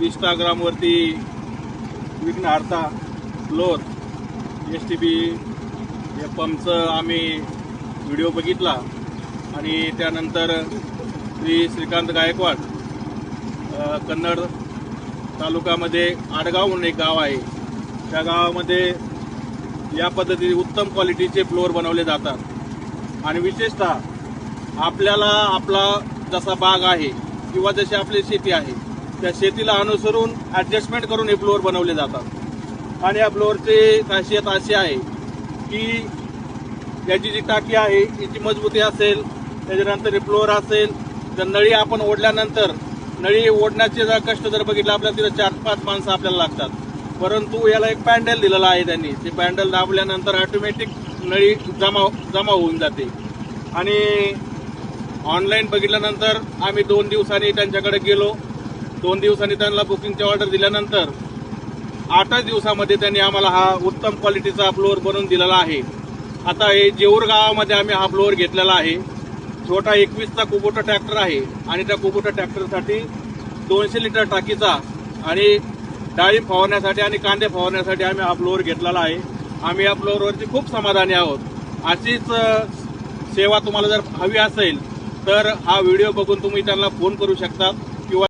इंस्टाग्रामवरती विघ्नहर्ता floor STB या पंपचं आम्ही व्हिडिओ बघितला आणि त्यानंतर श्रीकांत गायकवाड कन्नड तालुक्यामध्ये आडगाव म्हणून एक गाव आहे, त्या गावामध्ये या पद्धतीने उत्तम क्वालिटीचे फ्लोर बनवले जातात आणि विशेषतः आपल्याला आपला जसा बाग आहे किंवा जशी आपली शेती आहे त्या शेतीला अनुसरून ॲडजस्टमेंट करून हे फ्लोअर बनवले जातात। आणि या फ्लोअरची खासियत अशी आहे की याची जी टाकी आहे याची मजबूती असेल, त्याच्यानंतर फ्लोअर असेल, तर नळी आपण ओढल्यानंतर नळी ओढण्याचे जर कष्ट जर बघितलं आपल्याला तिथं 4-5 माणसं आपल्याला लागतात, परंतु याला एक पॅन्डल दिलेलं आहे त्यांनी, ते पॅन्डल दाबल्यानंतर ऑटोमॅटिक नळी जमा होऊन जाते। आणि ऑनलाईन बघितल्यानंतर आम्ही 2 दिवसांनी त्यांच्याकडे गेलो, 2 दिवसांनी त्यांना बुकिंगची ऑर्डर दिल्यानंतर 8 दिवसामध्ये त्यांनी आम्हाला हा उत्तम क्वालिटीचा फ्लोअर बनवून दिलेला आहे। आता हे जेऊर गावामध्ये आम्ही हा फ्लोअर घेतलेला आहे। छोटा 21चा कुबोटा ट्रॅक्टर आहे आणि त्या कुबोटा ट्रॅक्टरसाठी 200 लिटर टाकीचा आणि डाळिंब फवारण्यासाठी आणि कांदे फवारण्यासाठी आम्ही हा फ्लोअर घेतलेला आहे। आम्ही या फ्लोअरवरती खूप समाधानी आहोत। अशीच सेवा तुम्हाला जर हवी असेल तर हा व्हिडिओ बघून तुम्ही त्यांना फोन करू शकता किंवा